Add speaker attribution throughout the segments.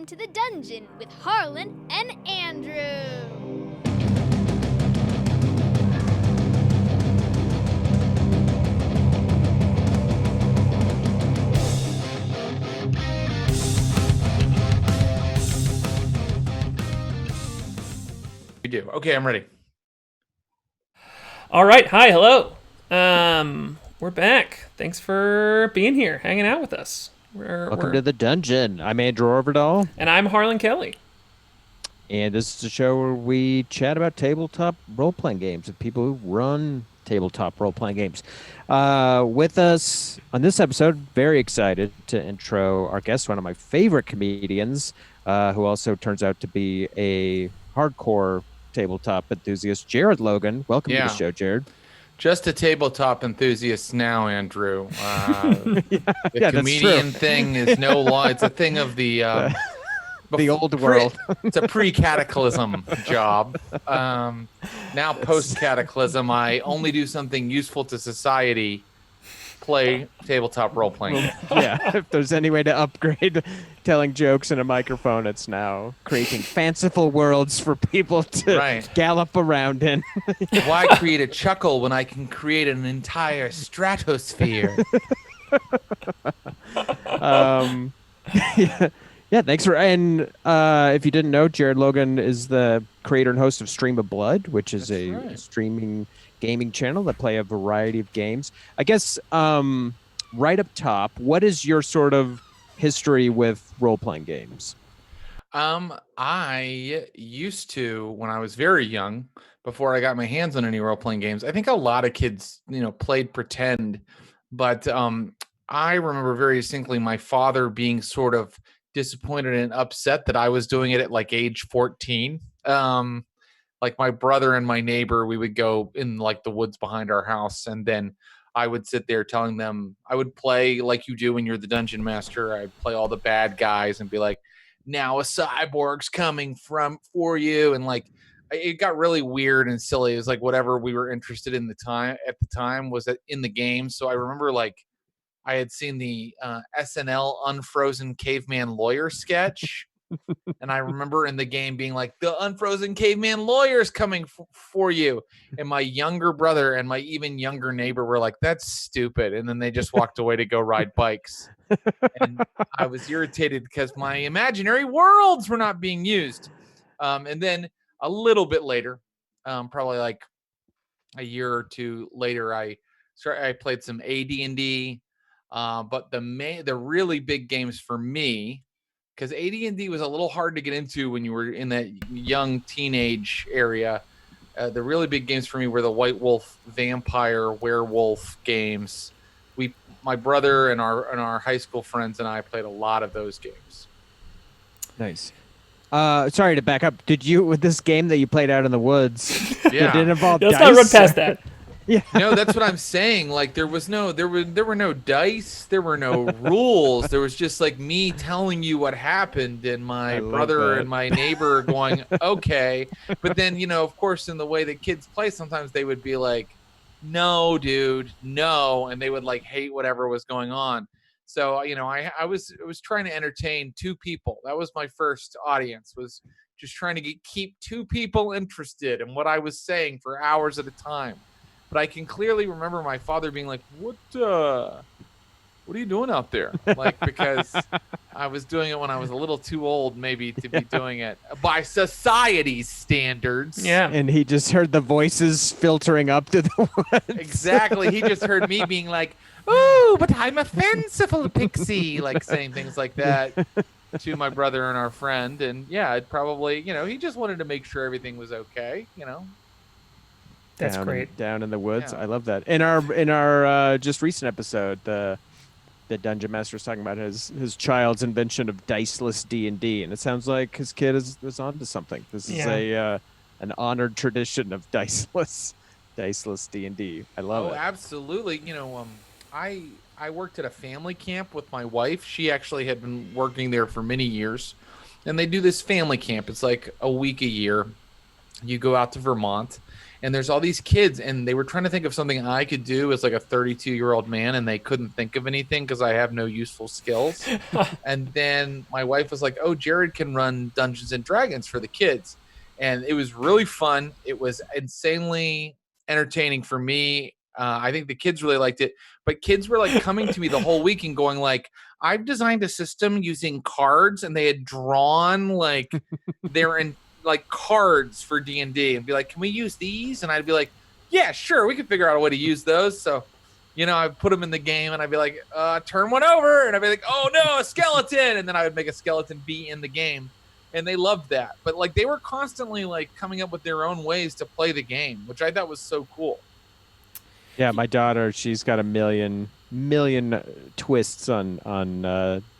Speaker 1: to the dungeon with Harlan and Andrew.
Speaker 2: We do. Okay, I'm ready.
Speaker 3: All right. Hi. Hello. We're back. Thanks for being here, hanging out with us.
Speaker 4: Welcome to the dungeon. I'm Andrew Orvidal.
Speaker 3: And I'm Harlan Kelly.
Speaker 4: And this is a show where we chat about tabletop role-playing games and people who run tabletop role-playing games. With us on this episode, very excited to intro our guest, one of my favorite comedians, who also turns out to be a hardcore tabletop enthusiast, Jared Logan. Welcome to the show, Jared.
Speaker 2: Just a tabletop enthusiast now, Andrew. The comedian thing is no longer. It's a thing of the
Speaker 4: old world.
Speaker 2: It's a pre-cataclysm job. Now post-cataclysm, I only do something useful to society. Play tabletop role-playing.
Speaker 4: Yeah, if there's any way to upgrade telling jokes in a microphone, it's now creating fanciful worlds for people to gallop around in.
Speaker 2: Why create a chuckle when I can create an entire stratosphere?
Speaker 4: Yeah, thanks for. And if you didn't know, Jared Logan is the creator and host of Stream of Blood, which is a streaming gaming channel that play a variety of games. I guess right up top, what is your sort of history with role-playing games?
Speaker 2: I used to, when I was very young, before I got my hands on any role-playing games, I think a lot of kids, played pretend, but I remember very distinctly my father being sort of disappointed and upset that I was doing it at like age 14. Like my brother and my neighbor, we would go in like the woods behind our house, and then I would sit there telling them, I would play like you do when you're the dungeon master. I'd play all the bad guys and be like, now a cyborg's coming for you. And like, it got really weird and silly. It was like whatever we were interested in at the time was in the game. So I remember like I had seen the SNL Unfrozen Caveman Lawyer sketch. And I remember in the game being like, the unfrozen caveman lawyer is coming for you. And my younger brother and my even younger neighbor were like, that's stupid. And then they just walked away to go ride bikes. And I was irritated because my imaginary worlds were not being used. And then a little bit later, probably like a year or two later, I played some AD&D. But the really big games for me, because AD&D was a little hard to get into when you were in that young teenage area. The really big games for me were the White Wolf, Vampire, Werewolf games. My brother and our high school friends and I played a lot of those games.
Speaker 4: Nice. Sorry to back up. Did you, with this game that you played out in the woods, did it involve dice?
Speaker 3: Let's not run past that.
Speaker 4: Yeah.
Speaker 2: No, that's what I'm saying. Like there were no dice, there were no rules. There was just like me telling you what happened and my brother and my neighbor going, okay. But then, of course, in the way that kids play, sometimes they would be like, no, dude, no. And they would like hate whatever was going on. So, I was trying to entertain two people. That was my first audience, was just trying to keep two people interested in what I was saying for hours at a time. But I can clearly remember my father being like, what are you doing out there? Like, because I was doing it when I was a little too old maybe to be doing it by society's standards.
Speaker 3: Yeah.
Speaker 4: And he just heard the voices filtering up to the woods.
Speaker 2: Exactly. He just heard me being like, oh, but I'm a fanciful pixie, like saying things like that to my brother and our friend. And yeah, it probably, he just wanted to make sure everything was okay,
Speaker 3: That's great.
Speaker 4: Down in the woods. Yeah. I love that. In our just recent episode, the Dungeon Master was talking about his child's invention of diceless D&D, and it sounds like his kid is onto something. This is an honored tradition of diceless D&D. I love it.
Speaker 2: Oh, absolutely. I worked at a family camp with my wife. She actually had been working there for many years, and they do this family camp. It's like a week a year. You go out to Vermont. and there's all these kids, and they were trying to think of something I could do as like a 32-year-old man, and they couldn't think of anything because I have no useful skills. And then my wife was like, "Oh, Jared can run Dungeons and Dragons for the kids," and it was really fun. It was insanely entertaining for me. I think the kids really liked it, but kids were like coming to me the whole week and going like, "I've designed a system using cards," and they had drawn like they're in like cards for D&D and be like, "Can we use these?" And I'd be like, "Yeah, sure, we can figure out a way to use those." So, I put them in the game, and I'd be like, "Turn one over," and I'd be like, "Oh no, a skeleton!" And then I would make a skeleton be in the game, and they loved that. But like they were constantly like coming up with their own ways to play the game, which I thought was so cool.
Speaker 4: Yeah, my daughter, she's got a million twists on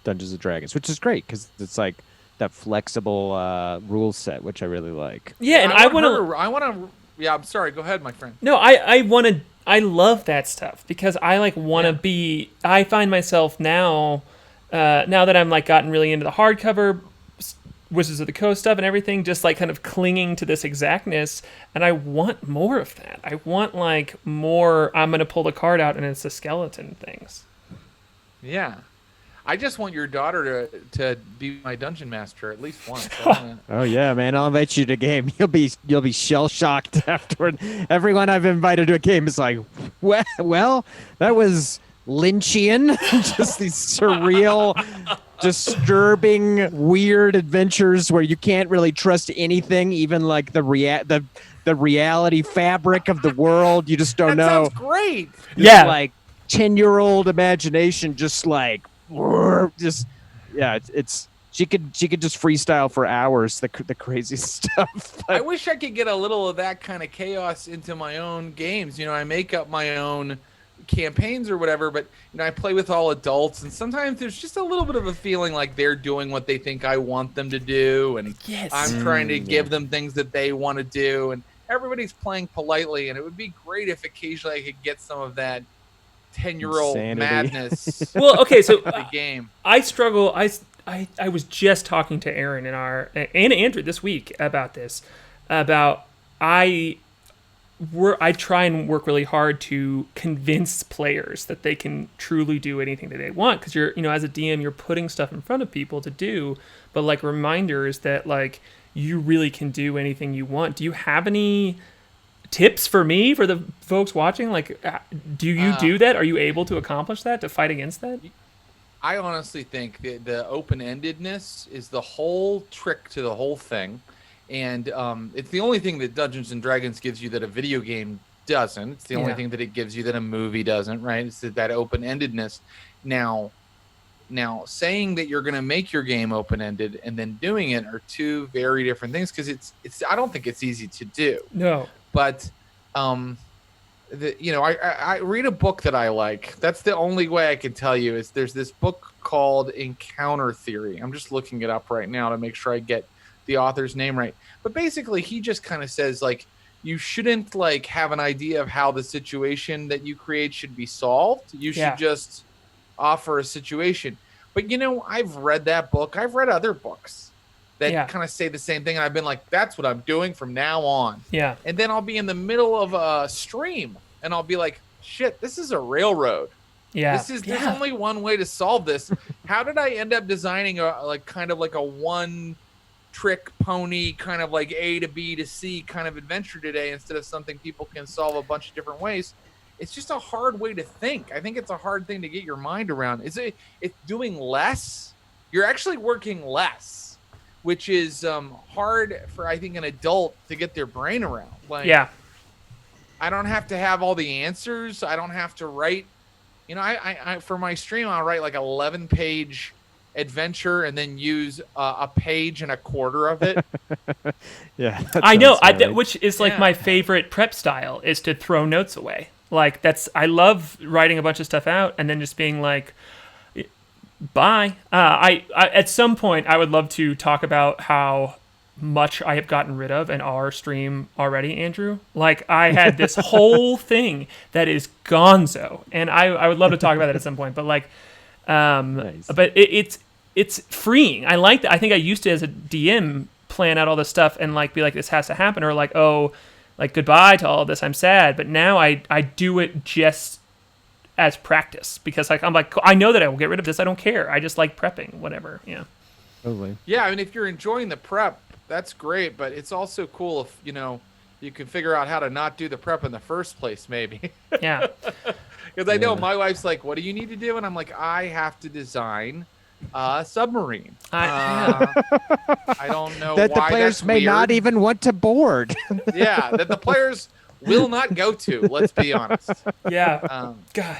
Speaker 4: Dungeons and Dragons, which is great because it's like that flexible rule set, which I really like.
Speaker 3: Yeah, and I want
Speaker 2: to. Yeah, I'm sorry. Go ahead, my friend.
Speaker 3: No, I want to. I love that stuff because I like want to be. I find myself now that I'm like gotten really into the hardcover Wizards of the Coast stuff and everything, just like kind of clinging to this exactness, and I want more of that. I want like more. I'm gonna pull the card out and it's a skeleton things.
Speaker 2: Yeah, I just want your daughter to be my dungeon master at least once.
Speaker 4: Oh yeah, man! I'll invite you to a game. You'll be shell shocked afterward. Everyone I've invited to a game is like, well, that was Lynchian, just these surreal, disturbing, weird adventures where you can't really trust anything, even like the reality fabric of the world. You just don't know.
Speaker 2: That sounds great.
Speaker 3: Yeah,
Speaker 4: like 10-year-old imagination, just like it's she could just freestyle for hours the crazy stuff.
Speaker 2: I wish I could get a little of that kind of chaos into my own games. I make up my own campaigns or whatever, but I play with all adults, and sometimes there's just a little bit of a feeling like they're doing what they think I want them to do, and I'm trying to give them things that they want to do, and everybody's playing politely, and it would be great if occasionally I could get some of that 10-year-old madness.
Speaker 3: Well, okay, so
Speaker 2: the game.
Speaker 3: I struggle. I was just talking to Aaron and Andrew this week about this. I try and work really hard to convince players that they can truly do anything that they want, because you're, as a DM, you're putting stuff in front of people to do, but like reminders that like you really can do anything you want. Do you have any tips for me, for the folks watching? Like, do you do that? Are you able to accomplish that, to fight against that?
Speaker 2: I honestly think the open-endedness is the whole trick to the whole thing. And it's the only thing that Dungeons and Dragons gives you that a video game doesn't. It's the only thing that it gives you that a movie doesn't, right? It's that open-endedness. Now, saying that you're going to make your game open-ended and then doing it are two very different things, because it's I don't think it's easy to do.
Speaker 3: No.
Speaker 2: But I read a book that I like. That's the only way I can tell you is there's this book called Encounter Theory. I'm just looking it up right now to make sure I get the author's name right. But basically he just kind of says like you shouldn't like have an idea of how the situation that you create should be solved. You should just offer a situation. But I've read that book. I've read other books that kind of say the same thing, and I've been like, that's what I'm doing from now on. Yeah. And then I'll be in the middle of a stream and I'll be like, shit, this is a railroad. Yeah. There's only one way to solve this. How did I end up designing a one trick pony kind of like A to B to C kind of adventure today instead of something people can solve a bunch of different ways? It's just a hard way to think. I think it's a hard thing to get your mind around. It's doing less. You're actually working less, which is hard for, I think, an adult to get their brain around. Like, I don't have to have all the answers. I don't have to write. I for my stream, I'll write like 11-page adventure and then use a page and a quarter of it.
Speaker 3: I know, which is like my favorite prep style, is to throw notes away. Like I love writing a bunch of stuff out and then just being like, bye. I at some point I would love to talk about how much I have gotten rid of in our stream already, Andrew. Like I had this whole thing that is gonzo, and I would love to talk about that at some point. But like, nice. But it's freeing. I like that. I think I used to, as a DM, plan out all this stuff and like be like, this has to happen, or like, oh, like goodbye to all of this. I'm sad, but now I do it just as practice because like I'm like I know that I will get rid of this. I don't care. I just like prepping, whatever. Yeah.
Speaker 4: Totally.
Speaker 2: Yeah, I mean, if you're enjoying the prep, that's great. But it's also cool if you can figure out how to not do the prep in the first place, maybe.
Speaker 3: Yeah.
Speaker 2: Because I know my wife's like, "What do you need to do?" And I'm like, "I have to design a submarine." I don't know
Speaker 4: that
Speaker 2: why
Speaker 4: the players
Speaker 2: that's
Speaker 4: may
Speaker 2: weird.
Speaker 4: not even want to board.
Speaker 2: Yeah, that the players will not go to. Let's be honest.
Speaker 3: Yeah. God.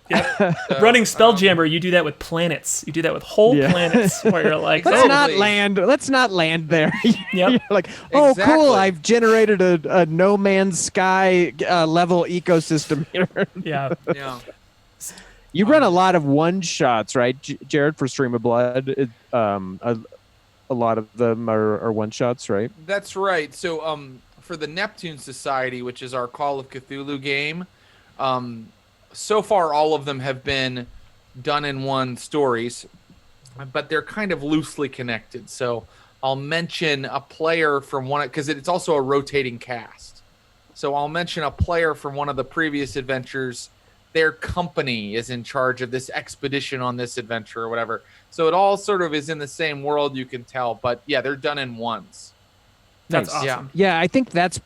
Speaker 3: Yeah. Running Spelljammer, you do that with planets. You do that with whole planets where you're like,
Speaker 4: let's
Speaker 2: Exactly.
Speaker 4: not land there.
Speaker 3: Yep.
Speaker 4: You're like, oh,
Speaker 2: Exactly.
Speaker 4: cool, I've generated a No Man's Sky level ecosystem here.
Speaker 3: yeah.
Speaker 2: Yeah.
Speaker 4: You run a lot of one shots, right, Jared, for Stream of Blood? A lot of them are one shots, right?
Speaker 2: That's right. So for the Neptune Society, which is our Call of Cthulhu game, so far all of them have been done in one stories, but they're kind of loosely connected. So I'll mention a player from one, because it's also a rotating cast. So I'll mention a player from one of the previous adventures. Their company is in charge of this expedition on this adventure or whatever. So it all sort of is in the same world, you can tell. But yeah, they're done in ones.
Speaker 3: That's
Speaker 4: Nice.
Speaker 3: awesome.
Speaker 4: Yeah, I think that's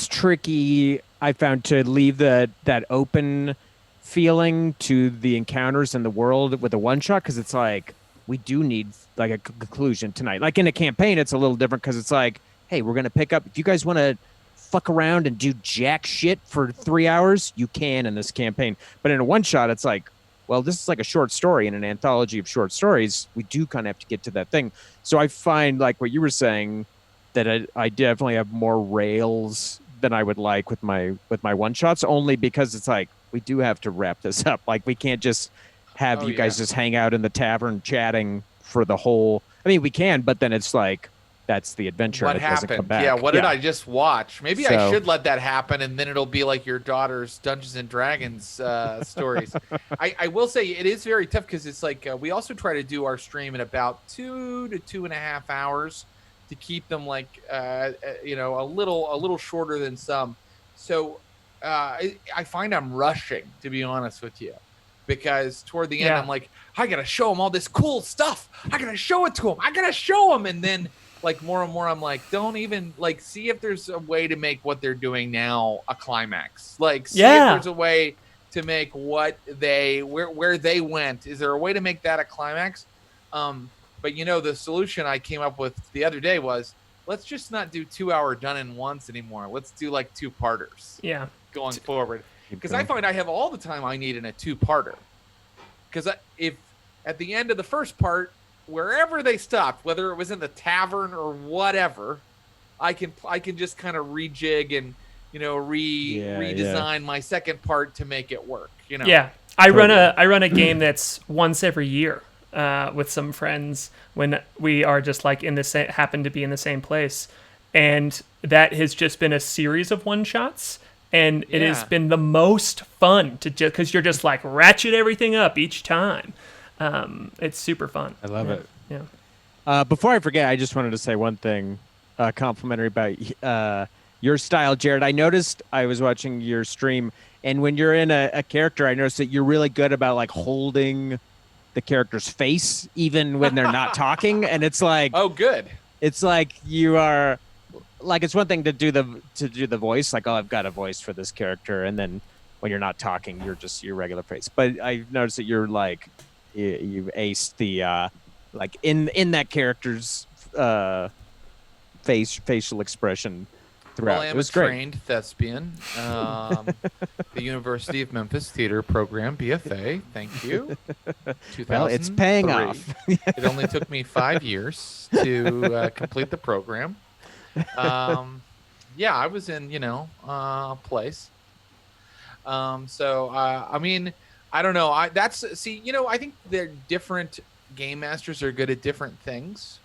Speaker 4: tricky. I found to leave that open feeling to the encounters in the world with a one shot, because it's like we do need like a conclusion tonight. Like in a campaign, it's a little different because it's like, hey, we're gonna pick up. If you guys want to fuck around and do jack shit for 3 hours, you can in this campaign. But in a one shot, it's like, well, this is like a short story in an anthology of short stories. We do kind of have to get to that thing. So I find, like what you were saying, that I definitely have more rails than I would like with my one shots, only because it's like we do have to wrap this up. Like we can't just have you guys just hang out in the tavern chatting for the whole. I mean, we can, but then it's like that's the adventure.
Speaker 2: What
Speaker 4: and it doesn't come
Speaker 2: happened?
Speaker 4: back.
Speaker 2: Yeah, what did I just watch? Maybe I
Speaker 4: So-
Speaker 2: should let that happen, and then it'll be like your daughter's Dungeons and Dragons stories. I will say it is very tough because it's like we also try to do our stream in about 2 to 2.5 hours to keep them like a little shorter than some. So I find I'm rushing, to be honest with you, because toward the end I'm like, I gotta show them all this cool stuff. I gotta show it to them. I gotta show them, and then like more and more I'm like, don't even like see if there's a way to make what they're doing now a climax. Like see if there's a way to make what where they went. Is there a way to make that a climax? But the solution I came up with the other day was, let's just not do 2-hour done in once anymore. Let's do like 2-parters.
Speaker 3: Yeah.
Speaker 2: Going forward, because I find I have all the time I need in a 2-parter. Because if at the end of the first part, wherever they stopped, whether it was in the tavern or whatever, I can just kind of rejig and redesign my second part to make it work.
Speaker 3: Yeah, I run a game that's once every year with some friends when we are just like happen to be in the same place, and that has just been a series of one shots. And it has been the most fun to just because you're just like ratchet everything up each time. It's super fun.
Speaker 4: I love it.
Speaker 3: Yeah.
Speaker 4: Before I forget, I just wanted to say one thing complimentary about your style, Jared. I noticed I was watching your stream, and when you're in a character, I noticed that you're really good about like holding the character's face even when they're not talking. And it's like,
Speaker 2: oh, good.
Speaker 4: It's like you are. Like it's one thing to do the voice, like, oh, I've got a voice for this character, and then when you're not talking, you're just your regular face. But I noticed that you're like you aced the like in that character's facial expression throughout.
Speaker 2: Well, I am
Speaker 4: it was
Speaker 2: a
Speaker 4: great.
Speaker 2: trained thespian. The University of Memphis Theater Program, BFA. Thank you.
Speaker 4: Well, it's paying
Speaker 2: 2003.
Speaker 4: off.
Speaker 2: It only took me 5 years to complete the program. I was in place. I mean, I don't know. I think they're different. Game masters are good at different things,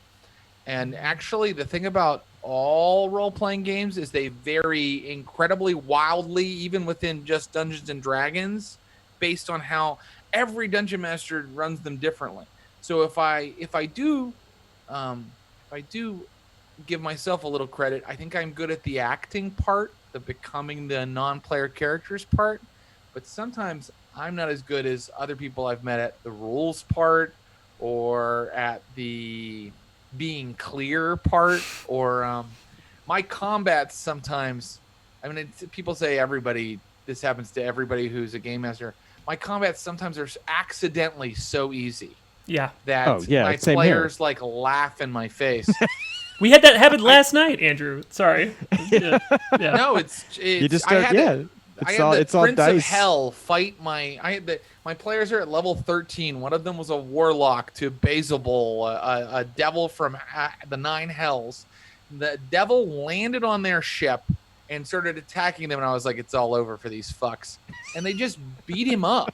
Speaker 2: and actually the thing about all role-playing games is they vary incredibly wildly, even within just Dungeons and Dragons, based on how every dungeon master runs them differently. So if I do give myself a little credit, I think I'm good at the acting part the becoming the non-player characters part, but sometimes I'm not as good as other people I've met at the rules part or at the being clear part or my combats sometimes. I mean, people say this happens to everybody who's a game master. My combats sometimes are accidentally so easy.
Speaker 3: Yeah.
Speaker 2: That my players like laugh in my face.
Speaker 3: We had that happen last night, Andrew. Sorry. Yeah.
Speaker 2: No, it's
Speaker 4: you just start,
Speaker 2: I had the Prince of Hell fight my players are at level 13. One of them was a warlock to Beelzebul, a devil from the Nine Hells. The devil landed on their ship and started attacking them, and I was like, it's all over for these fucks. And they just beat him up.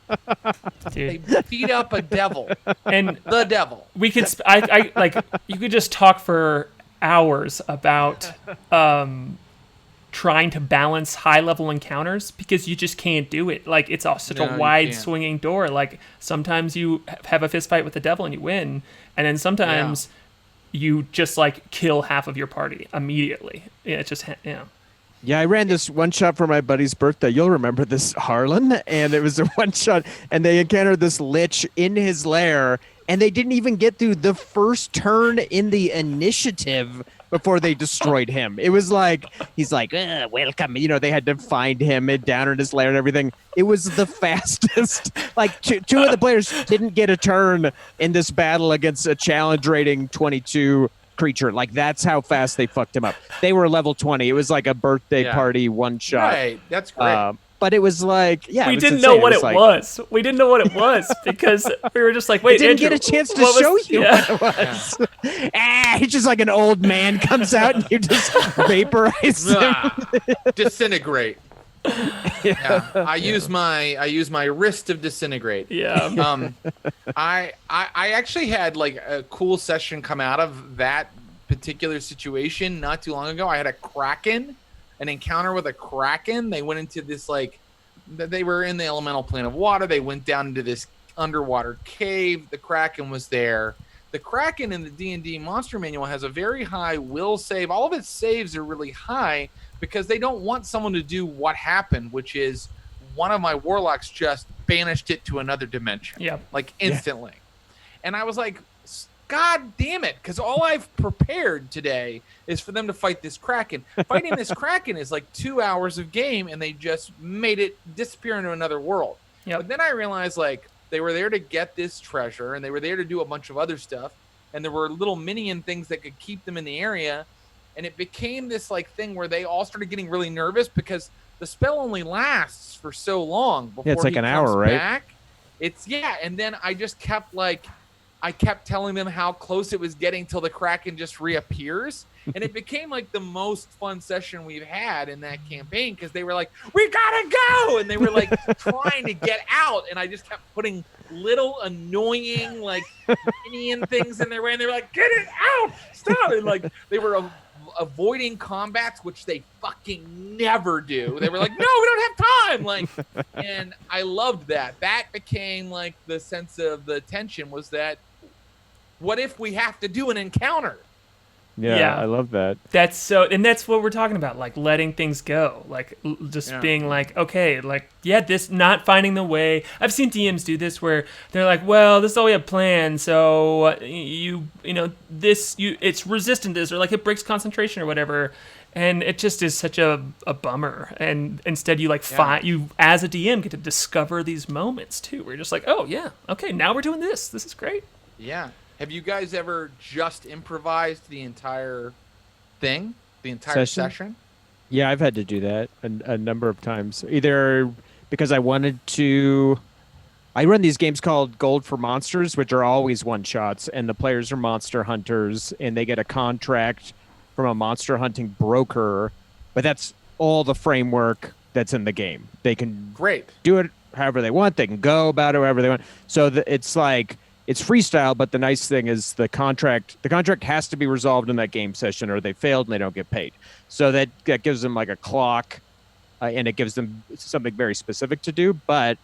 Speaker 2: Dude. They beat up a devil. And the devil.
Speaker 3: We could I like you could just talk for hours about trying to balance high level encounters because you just can't do it. Like it's such a wide swinging door. Like sometimes you have a fist fight with the devil and you win, and then sometimes you just like kill half of your party immediately. Yeah, it's just
Speaker 4: Yeah, I ran this one shot for my buddy's birthday. You'll remember this, Harlan. And it was a one shot, and they encountered this lich in his lair, and they didn't even get through the first turn in the initiative before they destroyed him. It was like, he's like, welcome. You know, they had to find him down in his lair and everything. It was the fastest. Like, two of the players didn't get a turn in this battle against a challenge rating 22 creature. Like, that's how fast they fucked him up. They were level 20. It was like a birthday party one shot.
Speaker 2: Right, that's great.
Speaker 4: But it was like,
Speaker 3: we didn't know what it was. We didn't know what it was because we were just like, wait,
Speaker 4: didn't
Speaker 3: Andrew,
Speaker 4: get a chance to show you what it was. He's just like an old man comes out and you just vaporize him.
Speaker 2: Disintegrate. Yeah, I use my wrist of disintegrate.
Speaker 3: Yeah.
Speaker 2: I actually had like a cool session come out of that particular situation not too long ago. I had an encounter with a kraken. They went into this they were in the elemental plane of water. They went down into this underwater cave. The kraken was there. The kraken in the D&D monster manual has a very high will save. All of its saves are really high because they don't want someone to do what happened, which is one of my warlocks just banished it to another dimension.
Speaker 3: Yeah.
Speaker 2: Like instantly. Yeah. And I was like, God damn it, because all I've prepared today is for them to fight this kraken. Fighting this kraken is like 2 hours of game, and they just made it disappear into another world. Yep. But then I realized they were there to get this treasure, and they were there to do a bunch of other stuff, and there were little minion things that could keep them in the area, and it became this thing where they all started getting really nervous because the spell only lasts for so long before
Speaker 4: it's like
Speaker 2: he
Speaker 4: an
Speaker 2: comes
Speaker 4: hour, right?
Speaker 2: back. And then I just kept I kept telling them how close it was getting till the kraken just reappears. And it became the most fun session we've had in that campaign because they were like, we gotta go! And they were trying to get out. And I just kept putting little annoying minion things in their way. And they were like, get it out! Stop! And they were avoiding combats, which they fucking never do. They were like, no, we don't have time! And I loved that. That became the sense of the tension was that what if we have to do an encounter?
Speaker 4: Yeah, I love that.
Speaker 3: That's what we're talking about, letting things go, being okay, this not finding the way. I've seen DMs do this where they're like, well, this is all we have planned, so it's resistant to this, or it breaks concentration or whatever, and it just is such a bummer. And instead you you as a DM get to discover these moments too, where you're just oh yeah, okay, now we're doing this. This is great.
Speaker 2: Yeah. Have you guys ever just improvised the entire thing, the entire session?
Speaker 4: Yeah, I've had to do that a number of times. Either because I wanted to. I run these games called Gold for Monsters, which are always one-shots, and the players are monster hunters, and they get a contract from a monster hunting broker, but that's all the framework that's in the game. They can do it however they want. They can go about it however they want. So it's freestyle, but the nice thing is the contract has to be resolved in that game session or they failed and they don't get paid. So that gives them a clock and it gives them something very specific to do. But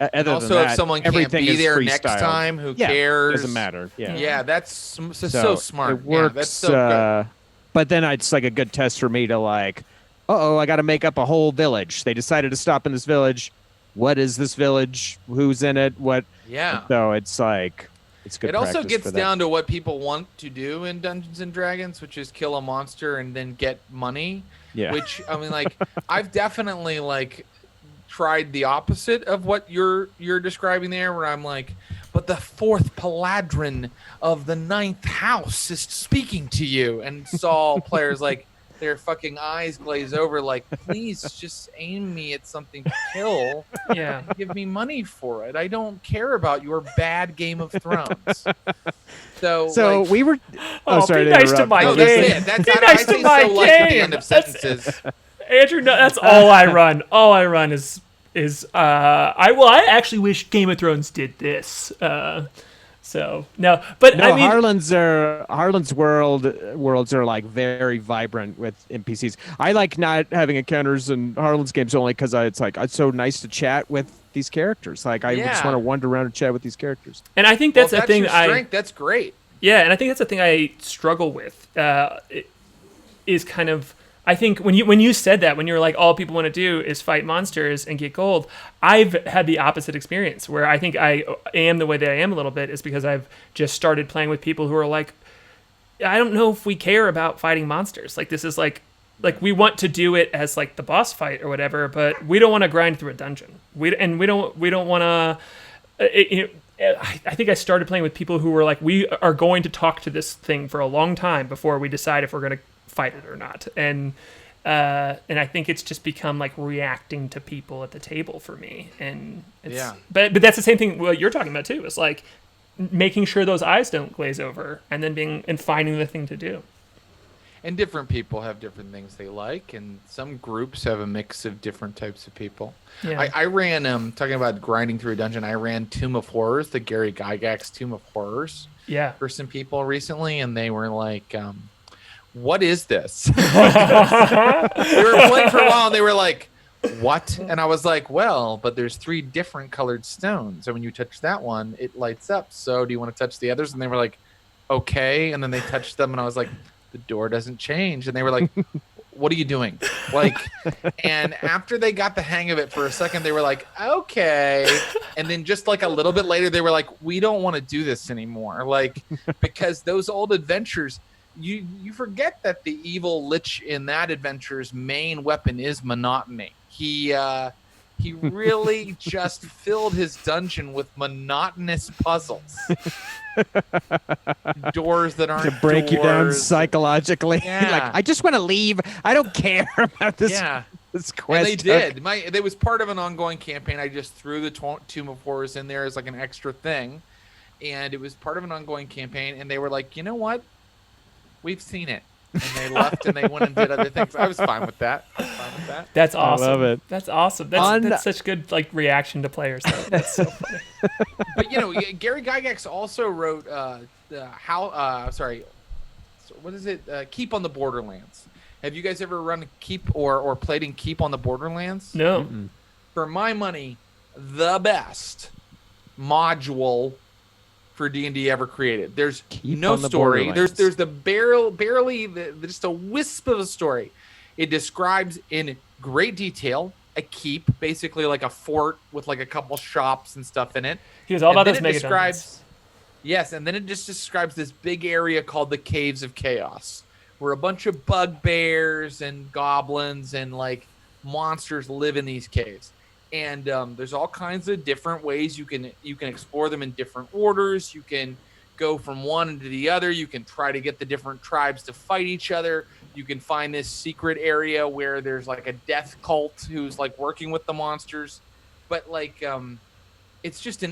Speaker 4: other than that,
Speaker 2: if someone can't be there next time, who cares?
Speaker 4: Doesn't matter.
Speaker 2: Yeah, that's so smart.
Speaker 4: It works.
Speaker 2: Yeah, that's so good.
Speaker 4: But then it's a good test for me to I got to make up a whole village. They decided to stop in this village. What is this village? Who's in it? What?
Speaker 2: Yeah.
Speaker 4: So it's like, it's good.
Speaker 2: It also
Speaker 4: practice
Speaker 2: gets
Speaker 4: for that.
Speaker 2: down to what people want to do in Dungeons and Dragons, which is kill a monster and then get money.
Speaker 4: Yeah.
Speaker 2: Which, I mean, like, I've definitely like tried the opposite of what you're describing there, where I'm like, but the fourth paladrin of the ninth house is speaking to you, and saw players like their fucking eyes glaze over, like, please just aim me at something to kill.
Speaker 3: Yeah.
Speaker 2: And give me money for it. I don't care about your bad Game of Thrones. So like,
Speaker 4: we were.
Speaker 3: Oh,
Speaker 4: sorry
Speaker 3: be
Speaker 4: to
Speaker 3: nice to
Speaker 4: interrupt.
Speaker 3: my
Speaker 2: no,
Speaker 3: game.
Speaker 2: that's it.
Speaker 3: Be
Speaker 2: That's
Speaker 3: nice
Speaker 2: I
Speaker 3: to
Speaker 2: say
Speaker 3: my
Speaker 2: so like at the
Speaker 3: game.
Speaker 2: end of
Speaker 3: That's-
Speaker 2: sentences.
Speaker 3: Andrew, no, that's all I run. All I run is I actually wish Game of Thrones did this. So no, but
Speaker 4: No,
Speaker 3: I mean,
Speaker 4: Harlan's worlds are like very vibrant with NPCs. I like not having encounters in Harlan's games only because it's like it's so nice to chat with these characters. Like I just want to wander around and chat with these characters.
Speaker 3: and I think that's
Speaker 2: Well,
Speaker 3: a thing
Speaker 2: your strength, that's great.
Speaker 3: Yeah, and I think that's the thing I struggle with. Is kind of, I think when you said that, when you were like, all people want to do is fight monsters and get gold, I've had the opposite experience where I think I am the way that I am a little bit is because I've just started playing with people who are like, I don't know if we care about fighting monsters. Like this is like we want to do it as like the boss fight or whatever, but we don't want to grind through a dungeon. We don't want to. I think I started playing with people who were like, we are going to talk to this thing for a long time before we decide if we're going to fight it or not. And I think it's just become like reacting to people at the table for me. And it's, but that's the same thing what you're talking about too. It's like making sure those eyes don't glaze over and then finding the thing to do.
Speaker 2: And different people have different things they like, and some groups have a mix of different types of people.
Speaker 3: Yeah.
Speaker 2: I ran, talking about grinding through a dungeon, I ran Tomb of Horrors, the Gary Gygax Tomb of Horrors for some people recently, and they were like, what is this? They were playing for a while, and they were like, what? And I was like, well, but there's 3 different colored stones, and when you touch that one, it lights up. So do you want to touch the others? And they were like, okay. And then they touched them, and I was like, the door doesn't change. And they were like, what are you doing? Like, and after they got the hang of it for a second, they were like, okay. And then just like a little bit later, they were like, we don't want to do this anymore. Like, because those old adventures, you forget that the evil lich in that adventure's main weapon is monotony. He really just filled his dungeon with monotonous puzzles. Doors that aren't
Speaker 4: to break you down
Speaker 2: doors.
Speaker 4: psychologically.
Speaker 2: Yeah.
Speaker 4: Like, I just want to leave. I don't care about this.
Speaker 2: Yeah.
Speaker 4: This quest.
Speaker 2: And they did. It was part of an ongoing campaign. I just threw the Tomb of Horrors in there as like an extra thing, and it was part of an ongoing campaign. And they were like, you know what? We've seen it. And they left and they went and did other things. I was fine with that.
Speaker 3: That's awesome.
Speaker 4: I love it.
Speaker 3: That's awesome. That's such good like reaction to players. That's so funny.
Speaker 2: But you know, Gary Gygax also wrote what is it? Keep on the Borderlands. Have you guys ever run Keep or played in Keep on the Borderlands?
Speaker 3: No.
Speaker 4: Mm-mm.
Speaker 2: For my money, the best module for D&D ever created. There's no story. There's the barely just a wisp of a story. It describes in great detail a keep, basically like a fort with like a couple shops and stuff in it.
Speaker 3: He was all about those mega dungeons.
Speaker 2: Yes, and then it just describes this big area called the Caves of Chaos, where a bunch of bugbears and goblins and like monsters live in these caves. And there's all kinds of different ways you can explore them in different orders. You can go from one into the other. You can try to get the different tribes to fight each other. You can find this secret area where there's like a death cult who's like working with the monsters. But like it's just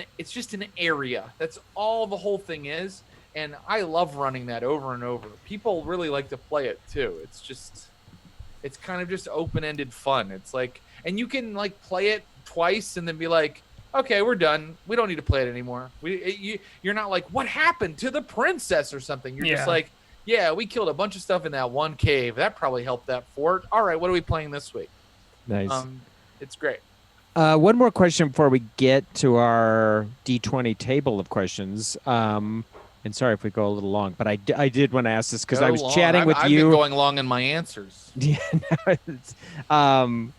Speaker 2: an area. That's all the whole thing is. And I love running that over and over. People really like to play it too. It's kind of just open-ended fun. It's like, and you can like play it twice and then be like, okay, we're done. We don't need to play it anymore. You're not like, what happened to the princess or something. You're just like, yeah, we killed a bunch of stuff in that one cave. That probably helped that fort. All right, what are we playing this week?
Speaker 4: Nice.
Speaker 2: It's great.
Speaker 4: One more question before we get to our D20 table of questions. And And sorry if we go a little long, but I did want to ask this because
Speaker 2: Go
Speaker 4: I was
Speaker 2: long.
Speaker 4: chatting with
Speaker 2: I've
Speaker 4: you.
Speaker 2: been going long in my answers.
Speaker 4: Yeah, no,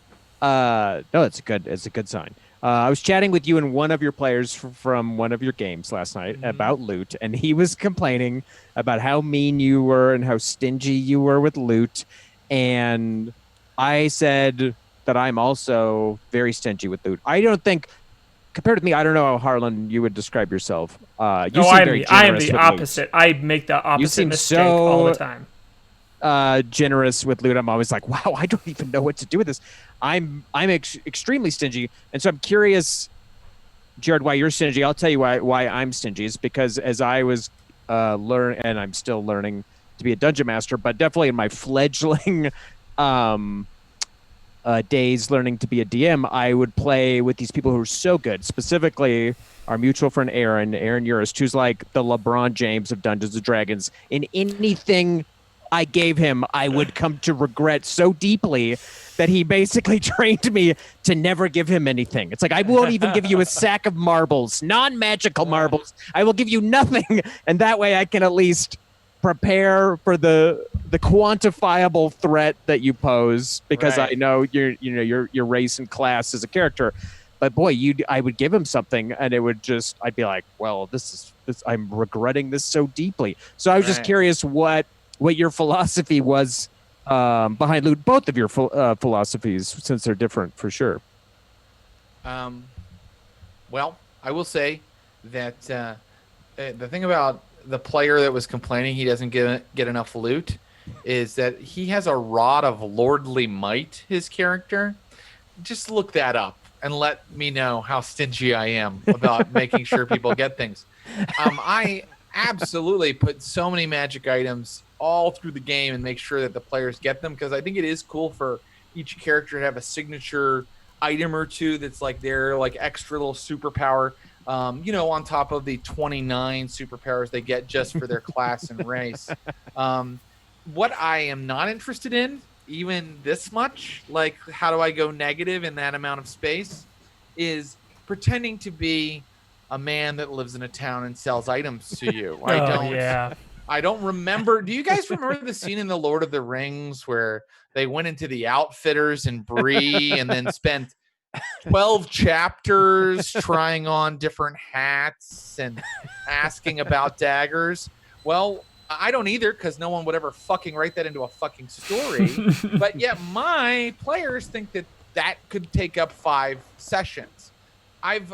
Speaker 4: it's a good sign. I was chatting with you and one of your players from one of your games last night about loot, and he was complaining about how mean you were and how stingy you were with loot. And I said that I'm also very stingy with loot. I don't think, compared to me, I don't know how Harlan you would describe yourself. You seem very
Speaker 3: I am
Speaker 4: generous
Speaker 3: the
Speaker 4: with
Speaker 3: opposite.
Speaker 4: loot.
Speaker 3: I make the
Speaker 4: You
Speaker 3: opposite
Speaker 4: seem
Speaker 3: mistake all the
Speaker 4: so
Speaker 3: time.
Speaker 4: generous with loot. I'm always like, wow, I don't even know what to do with this. I'm extremely stingy, and so I'm curious, Jared, why you're stingy. I'll tell you why I'm stingy is because as I was and I'm still learning to be a dungeon master, but definitely in my fledgling days learning to be a DM, I would play with these people who are so good. Specifically, our mutual friend Aaron Urist, who's like the LeBron James of Dungeons and Dragons. In anything I gave him, I would come to regret so deeply that he basically trained me to never give him anything. It's like, I won't even give you a sack of marbles, non-magical marbles. I will give you nothing. And that way I can at least prepare for the quantifiable threat that you pose, because
Speaker 2: Right.
Speaker 4: I know your race and class as a character. But boy, I would give him something and it would just, I'd be like, well, this I'm regretting this so deeply. So I was just
Speaker 2: Right.
Speaker 4: curious what your philosophy was behind loot, both of your philosophies, since they're different for sure.
Speaker 2: Well, I will say that the thing about the player that was complaining he doesn't get enough loot is that he has a rod of lordly might, his character. Just look that up and let me know how stingy I am about making sure people get things. I absolutely put so many magic items all through the game and make sure that the players get them, because I think it is cool for each character to have a signature item or two that's like their like extra little superpower, on top of the 29 superpowers they get just for their class and race. What I am not interested in, even this much, like how do I go negative in that amount of space, is pretending to be a man that lives in a town and sells items to you. I don't remember. Do you guys remember the scene in The Lord of the Rings where they went into the outfitters in Bree and then spent 12 chapters trying on different hats and asking about daggers? Well, I don't either, because no one would ever fucking write that into a fucking story. But yet my players think that could take up 5 sessions. I've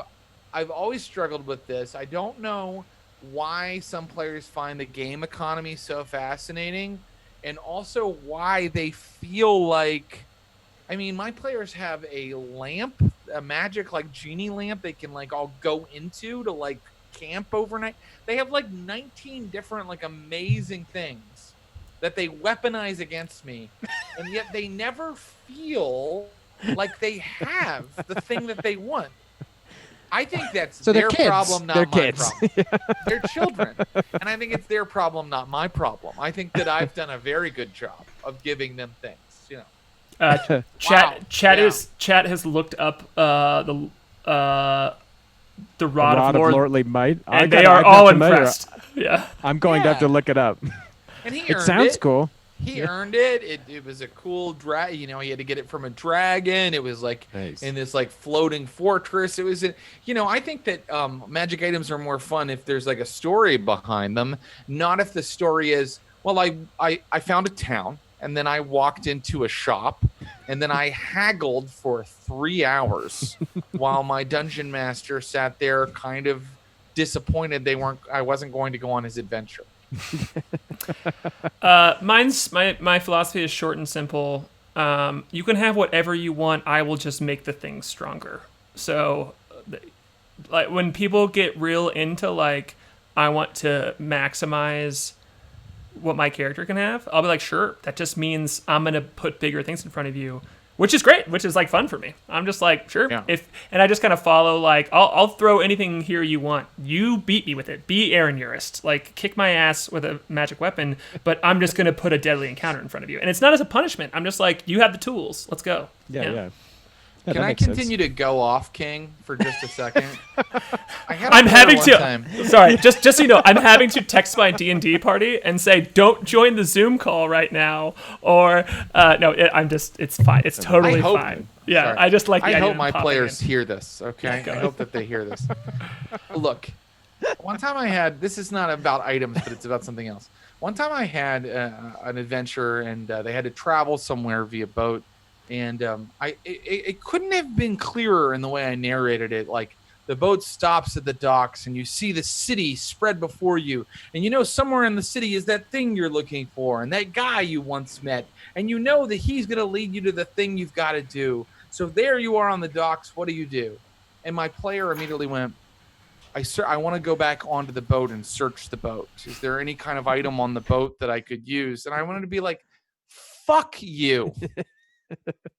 Speaker 2: always struggled with this. I don't know why some players find the game economy so fascinating, and also why they feel like, I mean, my players have a lamp, a magic like genie lamp they can like all go into to like camp overnight. They have like 19 different like amazing things that they weaponize against me, and yet they never feel like they have the thing that they want. I think that's their problem, not my problem. They're children. And I think it's their problem, not my problem. I think that I've done a very good job of giving them things,
Speaker 3: Chat has looked up the rod of
Speaker 4: lordly might,
Speaker 3: and they are all impressed. Yeah,
Speaker 4: I'm going to have to look it up.
Speaker 2: And
Speaker 4: it sounds cool.
Speaker 2: He earned it. It was a cool drag. He had to get it from a dragon. It was like in this like floating fortress. It was, I think that magic items are more fun if there's like a story behind them, not if the story is, well, I found a town and then I walked into a shop and then I haggled for 3 hours while my dungeon master sat there kind of disappointed I wasn't going to go on his adventure.
Speaker 3: My philosophy is short and simple. You can have whatever you want. I will just make the thing stronger. So, like when people get real into like, I want to maximize what my character can have, I'll be like, sure. That just means I'm gonna put bigger things in front of you, which is great, which is like fun for me. I'm just like, sure. Yeah. And I just kind of follow like, I'll throw anything here you want. You beat me with it. Be Aaron Urist. Like, kick my ass with a magic weapon, but I'm just going to put a deadly encounter in front of you. And it's not as a punishment. I'm just like, you have the tools. Let's go.
Speaker 4: Yeah.
Speaker 2: Can I continue to go off, King, for just a second?
Speaker 3: I'm having to. Sorry, just so you know, I'm having to text my D&D party and say, "Don't join the Zoom call right now," or no. It's fine. It's totally fine. Yeah, sorry. I just like.
Speaker 2: I hope my players hear this. Okay, I hope that they hear this. Look, one time I had. This is not about items, but it's about something else. One time I had an adventure, and they had to travel somewhere via boat. And it couldn't have been clearer in the way I narrated it. Like, the boat stops at the docks and you see the city spread before you. And you know somewhere in the city is that thing you're looking for and that guy you once met. And you know that he's going to lead you to the thing you've got to do. So there you are on the docks. What do? And my player immediately went, I want to go back onto the boat and search the boat. Is there any kind of item on the boat that I could use? And I wanted to be like, fuck you.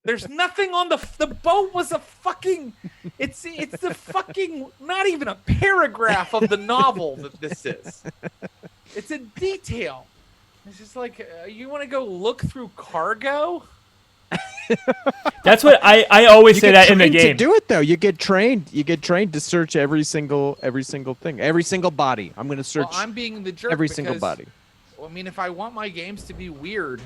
Speaker 2: There's nothing on the boat was a fucking it's the fucking not even a paragraph of the novel that this is. It's a detail. It's just like you want to go look through cargo?
Speaker 3: That's what I always say that in the game.
Speaker 4: To do it though, you get trained to search every single thing, every single body. I'm going to search.
Speaker 2: Well, I'm being the jerk
Speaker 4: every single body.
Speaker 2: Well, I mean, if I want my games to be weird,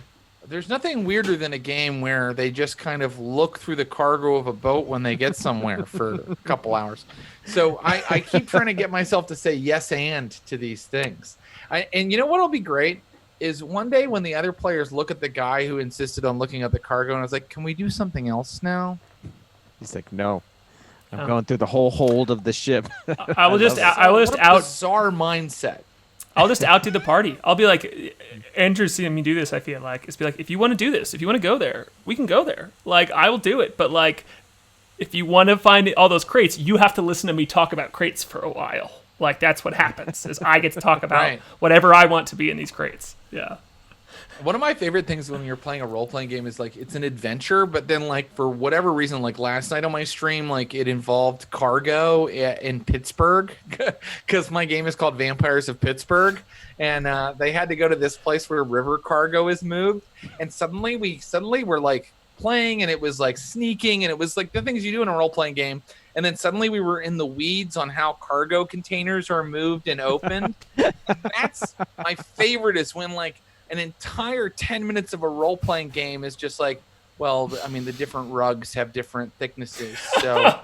Speaker 2: there's nothing weirder than a game where they just kind of look through the cargo of a boat when they get somewhere for a couple hours. So I keep trying to get myself to say yes and to these things. And you know what'll be great is one day when the other players look at the guy who insisted on looking at the cargo and I was like, can we do something else now?
Speaker 4: He's like, no. I'm going through the whole hold of the ship.
Speaker 3: I will just out
Speaker 2: bizarre mindset.
Speaker 3: I'll just outdo the party. I'll be like, Andrew's seeing me do this, I feel like. It's be like, if you want to do this, if you want to go there, we can go there. Like, I will do it. But, like, if you want to find all those crates, you have to listen to me talk about crates for a while. Like, that's what happens, is I get to talk about whatever I want to be in these crates. Yeah.
Speaker 2: One of my favorite things when you're playing a role-playing game is, like, it's an adventure, but then, like, for whatever reason, like, last night on my stream, like, it involved cargo in Pittsburgh, because my game is called Vampires of Pittsburgh, and they had to go to this place where river cargo is moved, and suddenly we're, like, playing, and it was, like, sneaking, and it was, like, the things you do in a role-playing game, and then suddenly we were in the weeds on how cargo containers are moved and opened. That's my favorite, is when, like, an entire 10 minutes of a role-playing game is just like, well, I mean, the different rugs have different thicknesses. So,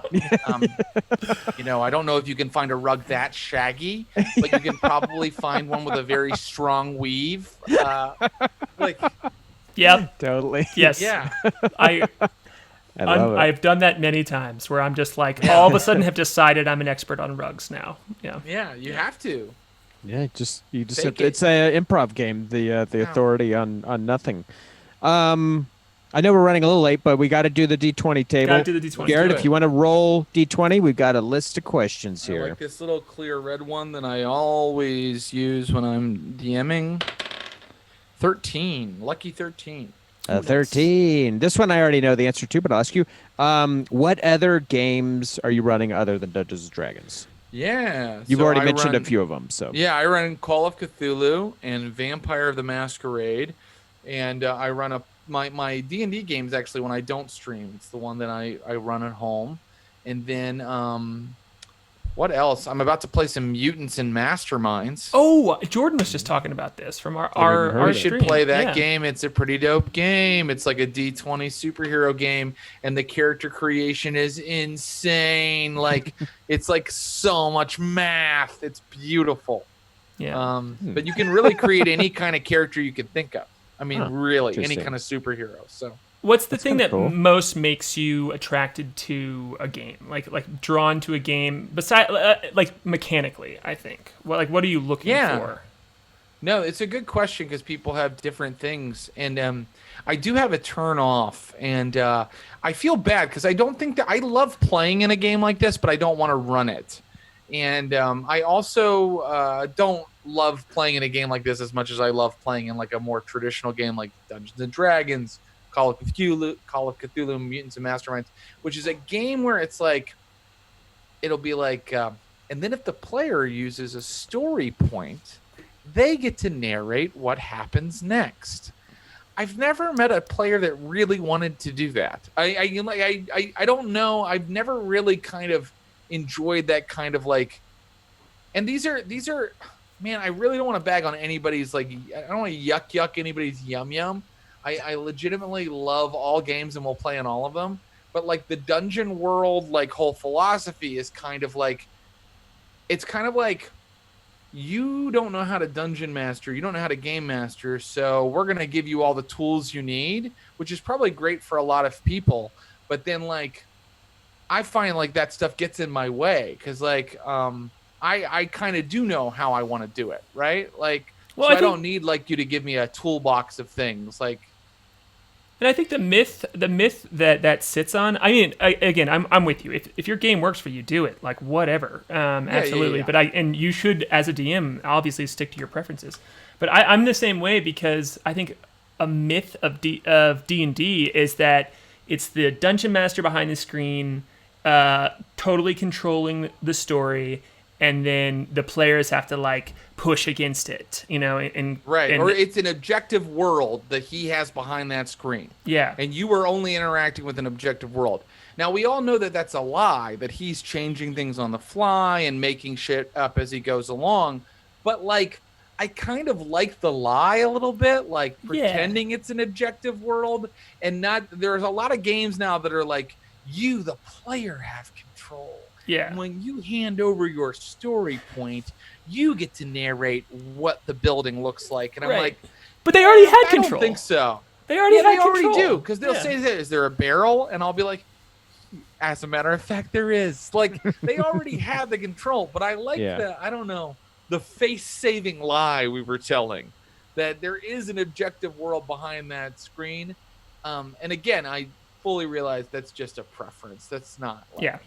Speaker 2: you know, I don't know if you can find a rug that shaggy, but you can probably find one with a very strong weave.
Speaker 3: Yeah.
Speaker 4: Totally.
Speaker 3: Yes.
Speaker 2: Yeah.
Speaker 3: I've done that many times where I'm just like, all of a sudden have decided I'm an expert on rugs now. Yeah.
Speaker 2: Yeah, you have to.
Speaker 4: Yeah, you just have to, it's an improv game. The authority on nothing. I know we're running a little late, but we got to do the D20 table.
Speaker 3: Got to do the D20.
Speaker 4: Garrett, if you want to roll D20, we've got a list of questions here.
Speaker 2: I like this little clear red one that I always use when I'm DMing. 13, lucky 13.
Speaker 4: 13. This one I already know the answer to, but I'll ask you. What other games are you running other than Dungeons and Dragons?
Speaker 2: Yeah.
Speaker 4: You've already mentioned a few of them. So
Speaker 2: yeah, I run Call of Cthulhu and Vampire of the Masquerade, and I run my D&D games actually when I don't stream. It's the one that I run at home, and then what else? I'm about to play some Mutants and Masterminds.
Speaker 3: Oh, Jordan was just talking about this from our
Speaker 2: We should
Speaker 3: stream.
Speaker 2: play that game. It's a pretty dope game. It's like a D20 superhero game, and the character creation is insane. Like, it's like so much math. It's beautiful.
Speaker 3: Yeah.
Speaker 2: But you can really create any kind of character you can think of. I mean, really, any kind of superhero. So.
Speaker 3: What's the thing that most makes you attracted to a game? Like drawn to a game beside like mechanically, I think. What are you looking for?
Speaker 2: No, it's a good question because people have different things, and I do have a turn off, and I feel bad because I don't think that I love playing in a game like this, but I don't want to run it, and I also don't love playing in a game like this as much as I love playing in like a more traditional game like Dungeons and Dragons. Call of Cthulhu, Mutants and Masterminds, which is a game where it's like, it'll be like, and then if the player uses a story point, they get to narrate what happens next. I've never met a player that really wanted to do that. I don't know. I've never really kind of enjoyed that kind of like. And these are, man. I really don't want to bag on anybody's like. I don't want to yuck anybody's yum. I legitimately love all games and will play in all of them. But like the dungeon world, like whole philosophy is kind of like. It's kind of like. You don't know how to dungeon master, you don't know how to game master, so we're going to give you all the tools you need, which is probably great for a lot of people. But then like I find like that stuff gets in my way because like I kind of do know how I want to do it, right? Like, well, so I don't need like you to give me a toolbox of things like.
Speaker 3: And I think the myth that sits on, I mean, again, I'm with you. If your game works for you, do it. Like whatever, absolutely.
Speaker 2: Yeah.
Speaker 3: But and you should, as a DM, obviously stick to your preferences. But I'm the same way because I think a myth of D&D is that it's the dungeon master behind the screen, totally controlling the story, and then the players have to like push against it, and
Speaker 2: or it's an objective world that he has behind that screen.
Speaker 3: Yeah.
Speaker 2: And you are only interacting with an objective world. Now we all know that that's a lie, that he's changing things on the fly and making shit up as he goes along. But like, I kind of like the lie a little bit, like pretending it's an objective world and not. There's a lot of games now that are like, you, the player, have control.
Speaker 3: Yeah.
Speaker 2: And when you hand over your story point, you get to narrate what the building looks like. And I'm like,
Speaker 3: but they already had control.
Speaker 2: I don't think so.
Speaker 3: They already had control.
Speaker 2: They already do, because they'll say, is there a barrel? And I'll be like, as a matter of fact, there is. Like, they already have the control. But I like the face-saving lie we were telling, that there is an objective world behind that screen. And again, I fully realize that's just a preference. That's not like,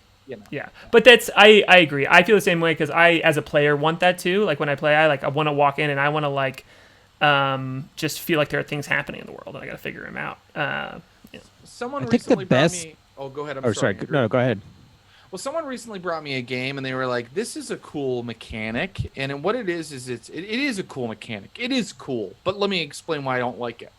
Speaker 3: Yeah, but I agree. I feel the same way because I, as a player, want that too. Like when I play, I want to walk in and I want to like just feel like there are things happening in the world and I got to figure them out.
Speaker 2: Someone recently brought me. Oh, go ahead. I'm sorry.
Speaker 4: No, go ahead.
Speaker 2: Well, someone recently brought me a game and they were like, "This is a cool mechanic," and what it is it is a cool mechanic. It is cool, but let me explain why I don't like it.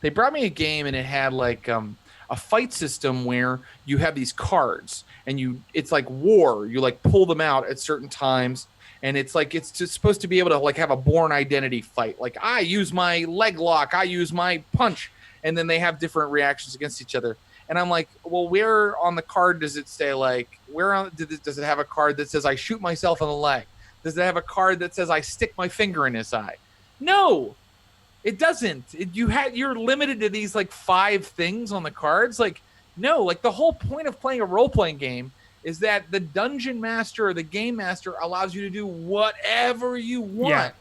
Speaker 2: They brought me a game and it had like a fight system where you have these cards and it's like war. You like pull them out at certain times, and it's like it's just supposed to be able to like have a born identity fight. Like I use my leg lock, I use my punch, and then they have different reactions against each other. And I'm like, well, where on the card does it say like does it have a card that says I shoot myself in the leg? Does it have a card that says I stick my finger in his eye? No. It doesn't. You're limited to these like 5 things on the cards. Like, no, like the whole point of playing a role-playing game is that the dungeon master or the game master allows you to do whatever you want. Yeah.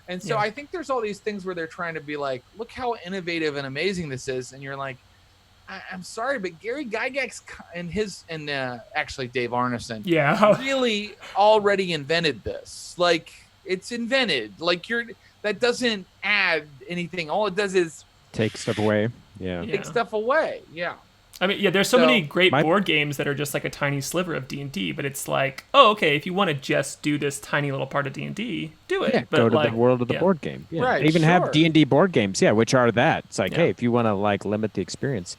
Speaker 2: And so I think there's all these things where they're trying to be like, look how innovative and amazing this is. And you're like, I'm sorry, but Gary Gygax and actually Dave Arneson really already invented this. Like, it's invented. Like, that doesn't add anything. All it does is
Speaker 4: take stuff away.
Speaker 2: Take stuff away. Yeah.
Speaker 3: I mean, there's so many great board games that are just like a tiny sliver of D&D, but it's like, oh, okay, if you want to just do this tiny little part of D&D, do it.
Speaker 4: Yeah,
Speaker 3: but
Speaker 4: go to the world of the board game. Yeah.
Speaker 2: Right.
Speaker 4: They even have D&D board games, which are that. It's like, hey, if you want to like limit the experience.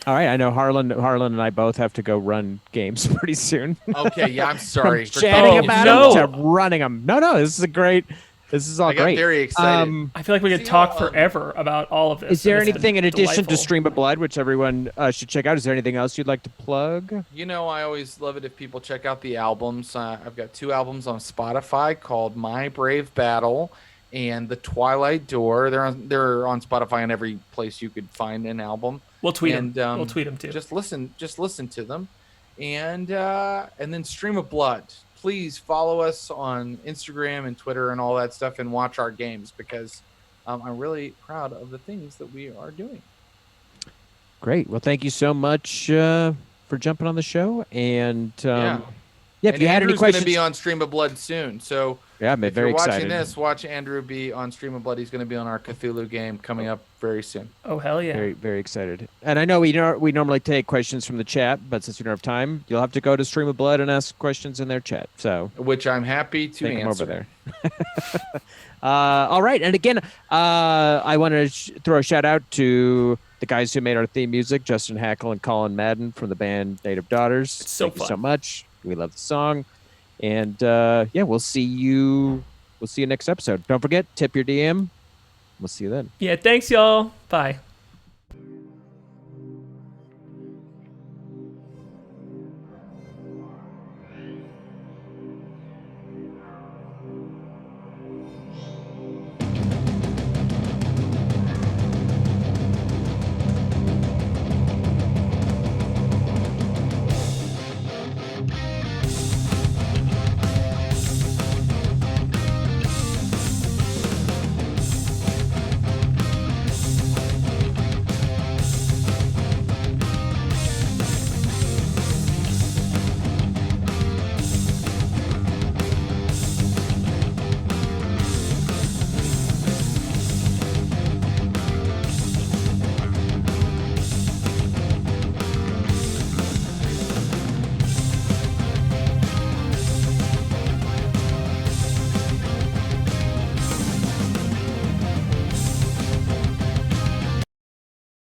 Speaker 4: All right, I know Harlan and I both have to go run games pretty soon.
Speaker 2: Okay, yeah, I'm sorry.
Speaker 4: From chatting about them to running them. No, this is all great.
Speaker 2: I got very excited.
Speaker 3: I feel like we could talk forever about all of this.
Speaker 4: Is there anything in addition to Stream of Blood, which everyone should check out? Is there anything else you'd like to plug?
Speaker 2: I always love it if people check out the albums. I've got 2 albums on Spotify called My Brave Battle and The Twilight Door. They're on Spotify and every place you could find an album.
Speaker 3: We'll tweet them. We'll tweet them too.
Speaker 2: Just listen to them, and then Stream of Blood. Please follow us on Instagram and Twitter and all that stuff, and watch our games because I'm really proud of the things that we are doing.
Speaker 4: Great. Well, thank you so much for jumping on the show. And if you had any questions,
Speaker 2: going to be on Stream of Blood soon. So
Speaker 4: Yeah, I'm
Speaker 2: if
Speaker 4: very
Speaker 2: you're watching
Speaker 4: excited.
Speaker 2: this, watch Andrew be on Stream of Blood. He's going to be on our Cthulhu game coming up very soon.
Speaker 3: Oh, hell yeah.
Speaker 4: Very, very excited. And I know we normally take questions from the chat, but since we don't have time, you'll have to go to Stream of Blood and ask questions in their chat. So,
Speaker 2: which I'm happy to
Speaker 4: take them
Speaker 2: answer.
Speaker 4: over there. All right. And again, I want to throw a shout out to the guys who made our theme music, Justin Hackle and Colin Madden from the band Native Daughters.
Speaker 3: It's so
Speaker 4: Thank you
Speaker 3: fun.
Speaker 4: so much. We love the song. And yeah, we'll see you next episode. Don't forget, tip your DM. We'll see you then.
Speaker 3: Yeah, thanks, y'all. Bye.